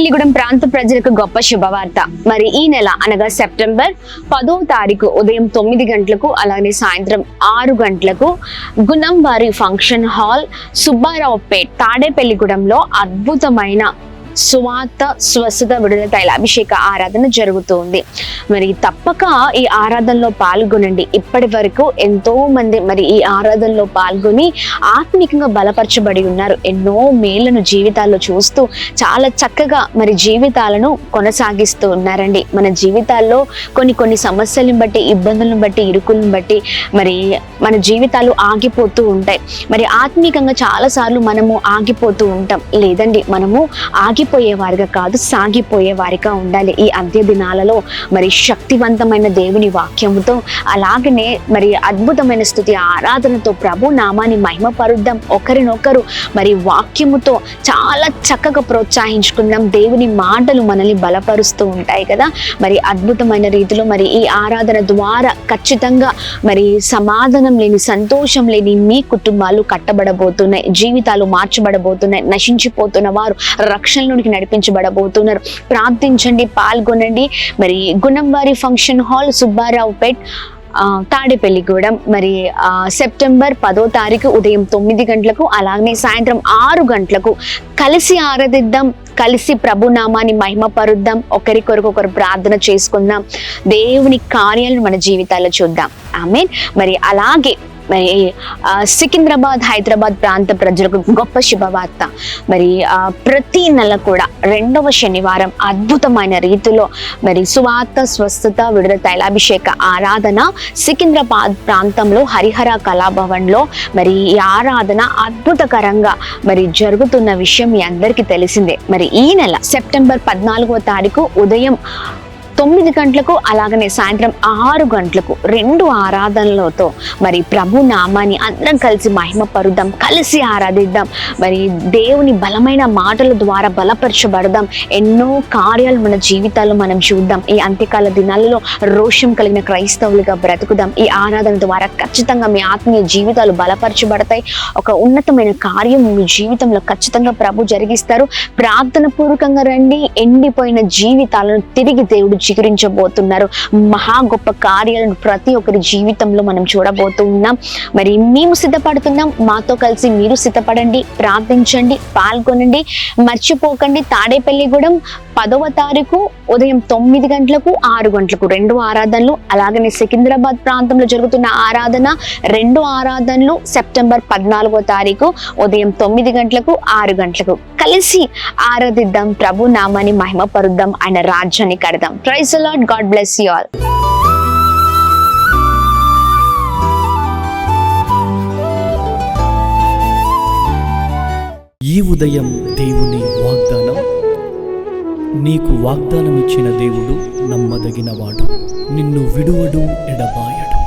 తాడేపల్లిగూడెం ప్రాంత ప్రజలకు గొప్ప శుభవార్త. మరి ఈ నెల అనగా సెప్టెంబర్ 10వ తారీఖు ఉదయం 9 గంటలకు అలాగే సాయంత్రం 6 గంటలకు గుణంవారి ఫంక్షన్ హాల్ సుబ్బారావుపేట్ తాడేపల్లిగూడెంలో అద్భుతమైన సువార్త స్వస్థత విడుదల తైలాభిషేక ఆరాధన జరుగుతుంది. మరి తప్పక ఈ ఆరాధనలో పాల్గొనండి. ఇప్పటి వరకు ఎంతో మంది మరి ఈ ఆరాధనలో పాల్గొని ఆత్మీకంగా బలపరచబడి ఉన్నారు. ఎన్నో మేళ్లను జీవితాల్లో చూస్తూ చాలా చక్కగా మరి జీవితాలను కొనసాగిస్తూ ఉన్నారండి. మన జీవితాల్లో కొన్ని సమస్యలను బట్టి, ఇబ్బందులను బట్టి, ఇరుకులను బట్టి మరి మన జీవితాలు ఆగిపోతూ ఉంటాయి. మరి ఆత్మీకంగా చాలా సార్లు మనము ఆగిపోతూ ఉంటాం. లేదండి, మనము ఆగిపోయేవారిగా కాదు, సాగిపోయేవారిగా ఉండాలి. ఈ అంత్య దినాలలో మరి శక్తివంతమైన దేవుని వాక్యముతో అలాగనే మరి అద్భుతమైన స్తుతి ఆరాధనతో ప్రభు నామాన్ని మహిమపరుద్దాం. ఒకరినొకరు మరి వాక్యముతో చాలా చక్కగా ప్రోత్సహించుకుందాం. దేవుని మాటలు మనల్ని బలపరుస్తూ ఉంటాయి కదా. మరి అద్భుతమైన రీతిలో మరి ఈ ఆరాధన ద్వారా ఖచ్చితంగా మరి సమాధానం లేని, సంతోషం లేని మీ కుటుంబాలు కట్టబడబోతున్నాయి, జీవితాలు మార్చబడబోతున్నాయి. నశించిపోతున్న వారు రక్షణలోనికి నడిపించబడబోతున్నారు. ప్రార్థించండి, పాల్గొనండి. మరి గుణంవారి ఫంక్షన్ హాల్ సుబ్బారావుపేట్ తాడేపల్లిగూడెం మరి సెప్టెంబర్ 10వ తారీఖు ఉదయం 9 గంటలకు అలాగే సాయంత్రం 6 గంటలకు కలిసి ఆరాధిద్దాం, కలిసి ప్రభు నామాన్ని మహిమపరుద్దాం, ఒకరికొరకొకరు ప్రార్థన చేసుకుందాం, దేవుని కార్యాలను మన జీవితాల్లో చూద్దాం. ఆమేన్. మరి అలాగే మరి సికింద్రాబాద్, హైదరాబాద్ ప్రాంత ప్రజలకు గొప్ప శుభవార్త. మరి ప్రతి నెల కూడా 2వ శనివారం అద్భుతమైన రీతిలో మరి సువార్త స్వస్థత విడుదల తైలాభిషేక ఆరాధన సికింద్రాబాద్ ప్రాంతంలో హరిహర కళాభవన్లో మరి ఈ ఆరాధన అద్భుతకరంగా మరి జరుగుతున్న విషయం మీ అందరికీ తెలిసిందే. మరి ఈ నెల సెప్టెంబర్ 14వ తారీఖు ఉదయం 9 గంటలకు అలాగనే సాయంత్రం 6 గంటలకు 2 ఆరాధనలతో మరి ప్రభు నామాన్ని అందరం కలిసి మహిమపరుద్దాం, కలిసి ఆరాధిద్దాం. మరి దేవుని బలమైన మాటల ద్వారా బలపరచబడదాం. ఎన్నో కార్యాలు మన జీవితాల్లో మనం చూద్దాం. ఈ అంత్యకాల దినాలలో రోషం కలిగిన క్రైస్తవులుగా బ్రతుకుదాం. ఈ ఆరాధన ద్వారా ఖచ్చితంగా మీ ఆత్మీయ జీవితాలు బలపరచబడతాయి. ఒక ఉన్నతమైన కార్యం మీ జీవితంలో ఖచ్చితంగా ప్రభు జరిగిస్తారు. ప్రార్థన పూర్వకంగా రండి. ఎండిపోయిన జీవితాలను తిరిగి దేవుడు చిగురించబోతున్నారు. మహా గొప్ప కార్యాలను ప్రతి ఒక్కరి జీవితంలో మనం చూడబోతూ ఉన్నాం. మరి మేము సిద్ధపడుతున్నాం, మాతో కలిసి మీరు సిద్ధపడండి, ప్రార్థించండి, పాల్గొనండి. మర్చిపోకండి, తాడేపల్లిగూడెం 10వ తారీఖు ఉదయం 9 గంటలకు 6 గంటలకు 2 ఆరాధనలు, అలాగనే సికింద్రాబాద్ ప్రాంతంలో జరుగుతున్న ఆరాధన 2 ఆరాధనలు సెప్టెంబర్ 14వ తారీఖు ఉదయం 9 గంటలకు 6 గంటలకు కలిసి ఆరాధిద్దాం, ప్రభు నామాన్ని మహిమపరుద్దాం, ఆయన రాజ్యాన్ని కడదాం. Praise the Lord. God bless you all. ఈ ఉదయం దేవుని వాగ్దానం. నీకు వాగ్దానం ఇచ్చిన దేవుడు నమ్మదగినవాడు, నిన్ను విడువడు, ఎడబాయడు.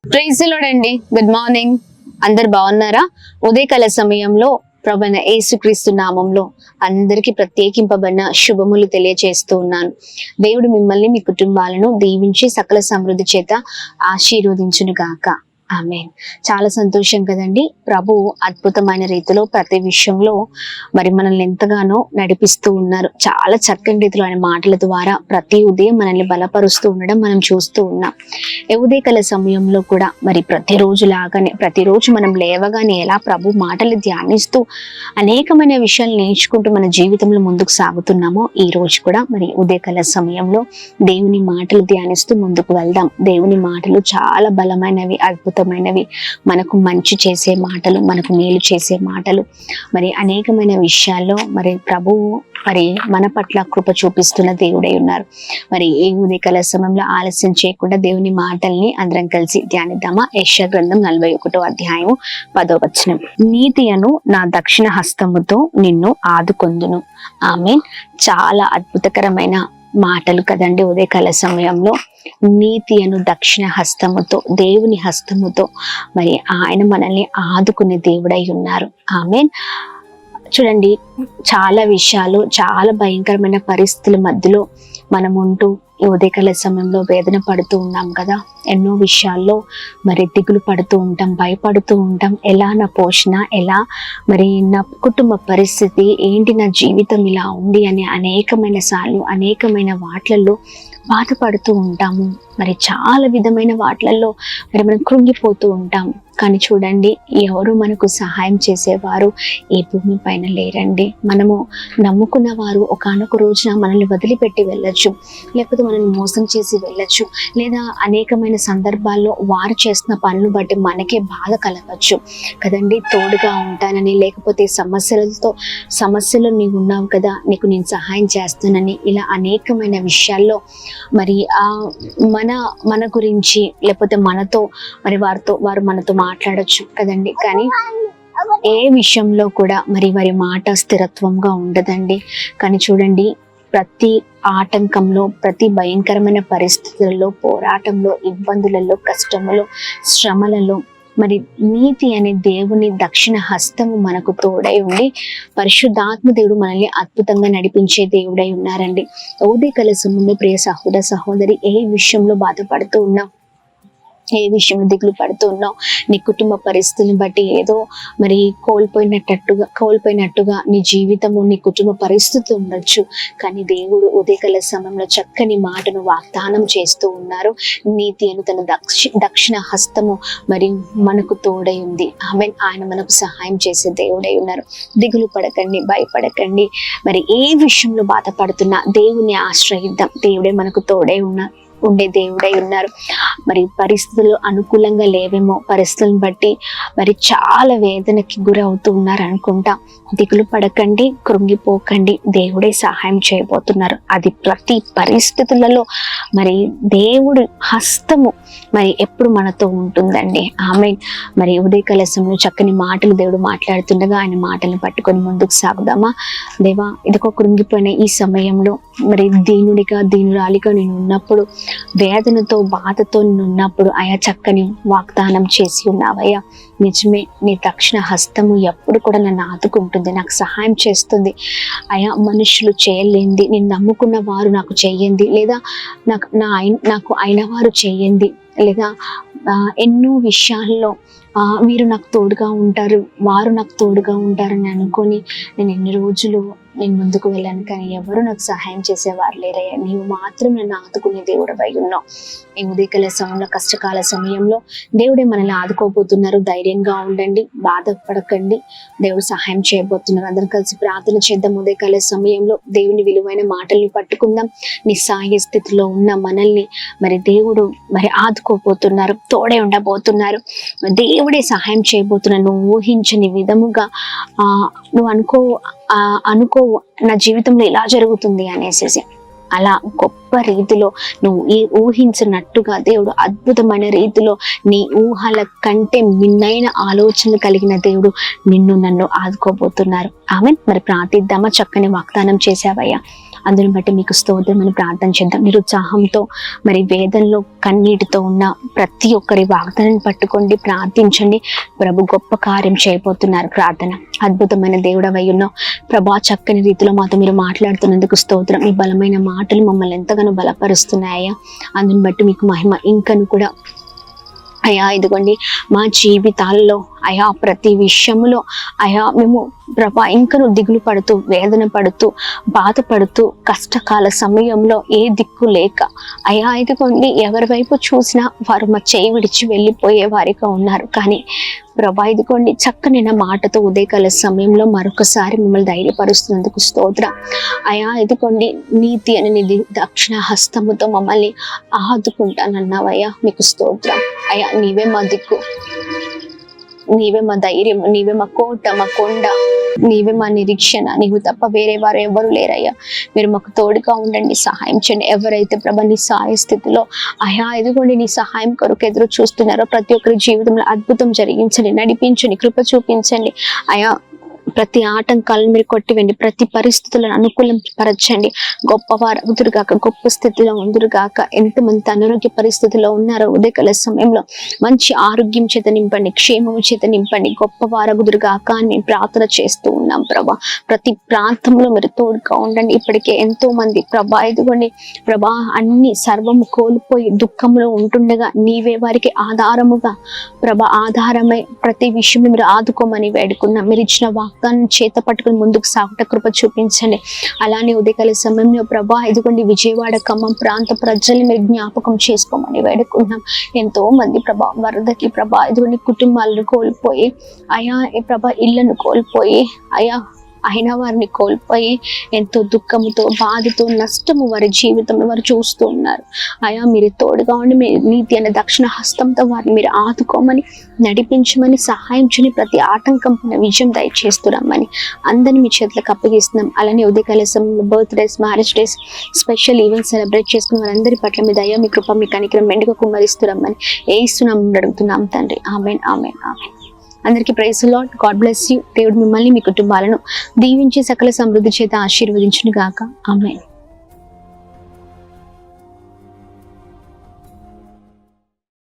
ప్రైజ్ ది లార్డ్ అండి. Good morning. అందరు బాగున్నారా? ఉదయకాల సమయంలో ప్రభువైన యేసుక్రీస్తు నామంలో అందరికీ ప్రత్యేకింపబడిన శుభములు తెలియజేస్తూ ఉన్నాను. దేవుడు మిమ్మల్ని, మీ కుటుంబాలను దీవించి సకల సమృద్ధి చేత ఆశీర్వదించును గాక. ఆమేన్. చాలా సంతోషం కదండి. ప్రభు అద్భుతమైన రీతిలో ప్రతి విషయంలో మరి మనల్ని ఎంతగానో నడిపిస్తూ ఉన్నారు. చాలా చక్కని రీతిలో ఆయన మాటల ద్వారా ప్రతి ఉదయం మనల్ని బలపరుస్తూ ఉండడం మనం చూస్తూ ఉన్నాం. ఉదయకాల సమయంలో కూడా మరి ప్రతిరోజు లాగానే ప్రతిరోజు మనం లేవగానే ఎలా ప్రభు మాటలు ధ్యానిస్తూ అనేకమైన విషయాలు నేర్చుకుంటూ మన జీవితంలో ముందుకు సాగుతున్నామో, ఈ రోజు కూడా మరి ఉదయకాల సమయంలో దేవుని మాటలు ధ్యానిస్తూ ముందుకు వెళ్దాం. దేవుని మాటలు చాలా బలమైనవి, అద్భుతమైనవి, మనకు మంచి చేసే మాటలు, మనకు మేలు చేసే మాటలు. మరి అనేకమైన విషయాల్లో మరి ప్రభువు మరి మన పట్ల కృప చూపిస్తున్న దేవుడై ఉన్నారు. మరి ఈ ఉదయకాల సమయంలో ఆలస్యం చేయకుండా దేవుని మాటల్ని అందరం కలిసి ధ్యానిద్దామా? యెషయా గ్రంథం 41వ అధ్యాయం 10వ వచనం. నీతి అను నా దక్షిణ హస్తముతో నిన్ను ఆదుకొందును. ఆమేన్. చాలా అద్భుతకరమైన మాటలు కదండి. ఉదయకాల సమయంలో నీతి అను దక్షిణ హస్తముతో, దేవుని హస్తముతో మరి ఆయన మనల్ని ఆదుకునే దేవుడై ఉన్నారు. ఆమేన్. చూడండి, చాలా విషయాలు, చాలా భయంకరమైన పరిస్థితుల మధ్యలో మనం ఉంటూ ఈ ఉదయకాల సమయంలో వేదన పడుతూ ఉన్నాం కదా, ఎన్నో విషయాల్లో మరి దిగులు పడుతూ ఉంటాం, భయపడుతూ ఉంటాం. ఎలా నా పోషణ, ఎలా మరి నా కుటుంబ పరిస్థితి ఏంటి, నా జీవితం ఇలా ఉంది అని అనేకమైన సార్లు అనేకమైన వాట్లలో బాధపడుతూ ఉంటాము. మరి చాలా విధమైన వాట్లలో మరి మనం కృంగిపోతూ ఉంటాం. కానీ చూడండి, ఎవరు మనకు సహాయం చేసేవారు ఈ భూమి పైన లేరండి. మనము నమ్ముకున్న వారు ఒకానొక రోజున మనల్ని వదిలిపెట్టి వెళ్ళొచ్చు, లేకపోతే మనల్ని మోసం చేసి వెళ్ళొచ్చు, లేదా అనేకమైన సందర్భాల్లో వారు చేస్తున్న పనులు బట్టి మనకే బాధ కలగచ్చు కదండి. తోడుగా ఉంటానని, లేకపోతే సమస్యలు నీవు ఉన్నావు కదా, నీకు నేను సహాయం చేస్తానని, ఇలా అనేకమైన విషయాల్లో మరి మన గురించి లేకపోతే మనతో మరి వారు మనతో మాట్లాడొచ్చు కదండి. కానీ ఏ విషయంలో కూడా మరి వారి మాట స్థిరత్వంగా ఉండదండి. కానీ చూడండి, ప్రతి ఆటంకంలో, ప్రతి భయంకరమైన పరిస్థితులలో, పోరాటంలో, ఇబ్బందులలో, కష్టములో, శ్రమలలో మరి నీతి అనే దేవుని దక్షిణ హస్తము మనకు తోడై ఉండి పరిశుద్ధాత్మ దేవుడు మనల్ని అద్భుతంగా నడిపించే దేవుడై ఉన్నారండి. ఉదయకాల సమయంలో ప్రియ సహోదరి, ఏ విషయంలో బాధపడుతూ ఉన్నావు, ఏ విషయంలో దిగులు పడుతూ ఉన్నావు, నీ కుటుంబ పరిస్థితులను బట్టి ఏదో మరి కోల్పోయినట్టుగా నీ జీవితము, నీ కుటుంబ పరిస్థితి ఉండొచ్చు. కానీ దేవుడు ఉదయకాల సమయంలో చక్కని మాటను వాగ్దానం చేస్తూ ఉన్నారు. నీతి అని తన దక్షిణ హస్తము మరి మనకు తోడై ఉంది. ఆయన మనకు సహాయం చేసే దేవుడై ఉన్నారు. దిగులు పడకండి, భయపడకండి. మరి ఏ విషయంలో బాధపడుతున్నా దేవుని ఆశ్రయిద్దాం. దేవుడే మనకు తోడై ఉండే దేవుడై ఉన్నారు. మరి పరిస్థితులు అనుకూలంగా లేవేమో, పరిస్థితులను బట్టి మరి చాలా వేదనకి గురవుతూ ఉన్నారు అనుకుంటా. దిగులు పడకండి, కృంగిపోకండి. దేవుడే సహాయం చేయబోతున్నారు. అది ప్రతి పరిస్థితులలో మరి దేవుడి హస్తము మరి ఎప్పుడు మనతో ఉంటుందండి. ఆమేన్. మరి ఉదయకాల సమయంలో చక్కని మాటలు దేవుడు మాట్లాడుతుండగా ఆయన మాటలను పట్టుకొని ముందుకు సాగుదామా? దేవా, ఇదిగో కృంగిపోయిన ఈ సమయంలో మరి దీనురాలిగా నేను ఉన్నప్పుడు, వేదనతో బాధతో నేను ఉన్నప్పుడు అయా చక్కని వాగ్దానం చేసి ఉన్నావయ్యా. నిజమే, నీ దక్షిణ హస్తము ఎప్పుడు కూడా నన్ను ఆదుకుంటుంది, నాకు సహాయం చేస్తుంది. అయా, మనుషులు చేయలేంది, నేను నమ్ముకున్న వారు నాకు చేయండి, లేదా నాకు అయిన వారు చేయండి, లేదా ఎన్నో విషయాల్లో వీరు నాకు తోడుగా ఉంటారు, వారు నాకు తోడుగా ఉంటారని అనుకొని నేను ఎన్ని రోజులు ముందుకు వెళ్ళాను. కానీ ఎవరు నాకు సహాయం చేసేవారు లేరయ్యా. నీవు మాత్రం నన్ను ఆదుకునే దేవుడవై ఉన్నావు. ఈ ఉదయకాల సమయంలో, కష్టకాల సమయంలో దేవుడే మనల్ని ఆదుకోబోతున్నారు. ధైర్యంగా ఉండండి, బాధపడకండి. దేవుడు సహాయం చేయబోతున్నారు. అందరం కలిసి ప్రార్థన చేద్దాం. ఉదయకాల సమయంలో దేవుని విలువైన మాటల్ని పట్టుకుందాం. నిస్సహాయ స్థితిలో ఉన్న మనల్ని మరి దేవుడు మరి ఆదుకోబోతున్నారు, తోడే ఉండబోతున్నారు. దేవుడే సహాయం చేయబోతున్నారు. నువ్వు ఊహించని విధముగా నువ్వు అనుకో నా జీవితంలో ఇలా జరుగుతుంది అనేసి అలా గొప్ప రీతిలో నువ్వు ఊహించినట్టుగా దేవుడు అద్భుతమైన రీతిలో నీ ఊహల కంటే మిన్నైన ఆలోచనలు కలిగిన దేవుడు నన్ను ఆదుకోబోతున్నారు. ఆమేన్. మరి ప్రార్థిద్దామా? చక్కని వాగ్దానం చేశావయ్యా, అందుని బట్టి మీకు స్తోత్రం అని ప్రార్థన చేద్దాం. నిరుత్సాహంతో మరి వేదనలో కన్నీటితో ఉన్న ప్రతి ఒక్కరి వాగ్దానాన్ని పట్టుకోండి, ప్రార్థించండి. ప్రభు గొప్ప కార్యం చేయబోతున్నారు. ప్రార్థన. అద్భుతమైన దేవుడవై ఉన్నావు ప్రభా, చక్కని రీతిలో మాతో మీరు మాట్లాడుతున్నందుకు స్తోత్రం. మీ బలమైన మాటలు మమ్మల్ని ఎంతగానో బలపరుస్తున్నాయా, అందుని బట్టి మీకు మహిమ. ఇంకను కూడా అయా, ఇదిగోండి మా జీవితాల్లో అయా ప్రతి విషయంలో అయా మేము ప్రభా ఇంకను దిగులు పడుతూ, వేదన పడుతూ, బాధపడుతూ, కష్టకాల సమయంలో ఏ దిక్కు లేక అయా ఇదిగోండి ఎవరి వైపు చూసినా వారు మా చేయి విడిచి వెళ్ళిపోయే వారిగా ఉన్నారు. కానీ ప్రభా ఇదిగోండి చక్కని నా మాటతో ఉదయకాల సమయంలో మరొకసారి మిమ్మల్ని ధైర్యపరుస్తున్నందుకు స్తోత్రం. అయా ఇదిగోండి నీతి అని నీ దక్షిణ హస్తముతో మమ్మల్ని ఆదుకుంటానన్నావయ్యా, మీకు స్తోత్రం. అయా నీవే మా దిక్కు, నీవే మా ధైర్యం, నీవే మా కోట, మా కొండ, నీవే మా నిరీక్షణ. నీవు తప్ప వేరే వారు ఎవరు లేరయ్యా. మీరు మాకు తోడుగా ఉండండి, సహాయం చేయండి. ఎవరైతే ప్రభా నీ సహాయ స్థితిలో అయా ఎదుగుండి నీ సహాయం కొరకు ఎదురు చూస్తున్నారో ప్రతి ఒక్కరి జీవితంలో అద్భుతం జరిగించండి, నడిపించండి, కృప చూపించండి. అయా ప్రతి ఆటంకాలను మీరు కొట్టివేయండి, ప్రతి పరిస్థితులను అనుకూలం పరచండి. గొప్పవారు అవుదురుగాక, గొప్ప స్థితిలో ఉందురుగాక. ఎంతమంది అనారోగ్య పరిస్థితుల్లో ఉన్నారో ఉదయకాల సమయంలో మంచి ఆరోగ్యం చేత నింపండి, క్షేమము చేత నింపండి. గొప్పవారు అవుదురుగాక అని మేము ప్రార్థన చేస్తూ ఉన్నాం ప్రభా. ప్రతి ప్రాంతంలో మీరు తోడుగా ఉండండి. ఇప్పటికే ఎంతో మంది ప్రభా ఇదిగోండి ప్రభా అన్ని సర్వము కోల్పోయి దుఃఖంలో ఉంటుండగా నీవే వారికి ఆధారముగా ప్రభా ఆధారమై ప్రతి విషయంలో మీరు ఆదుకోమని వేడుకున్నాం. మీరు ఇచ్చిన వాగ్దానం చేత పట్టుకుని ముందుకు సాగుట కృప చూపించండి. అలానే ఉదయకాల సమయంలో ప్రభా ఇదిగోండి విజయవాడ ఖమ్మం ప్రాంత ప్రజల్ని మీరు జ్ఞాపకం చేసుకోమని వేడుకున్నాం. ఎంతో మంది ప్రభా వరదకి ప్రభా ఇదిగోండి కుటుంబాలను కోల్పోయి అయా ప్రభా ఇళ్లను కోల్పోయి అయా అయిన వారిని కోల్పోయి ఎంతో దుఃఖముతో బాధతో నష్టము వారి జీవితంలో వారు చూస్తూ ఉన్నారు. అయా మీరు తోడుగా ఉండి మీ నీతి అనే దక్షిణ హస్తంతో వారిని మీరు ఆదుకోమని నడిపించమని సహాయం చేయని ప్రతి ఆటంకం పైన విజయం దయచేస్తున్నామని అందరినీ మీ చేతులకు అప్పగిస్తున్నాం. అలానే ఉదయకాల సమయంలో birthdays, marriage days, special events celebrate చేసుకున్న వారందరి పట్ల మీ దయ, మీ కృప, మీ కనికరం మెండుగా కుమ్మరిస్తున్నామని ఏస్తున్నాం అడుగుతున్నాం తండ్రి. Amen, amen, amen. అందరికీ praise the Lord. God bless you. దేవుడు మిమ్మల్ని మీ కుటుంబాలను దీవించి సకల సమృద్ధి చేత ఆశీర్వదించును గాక. ఆమేన్.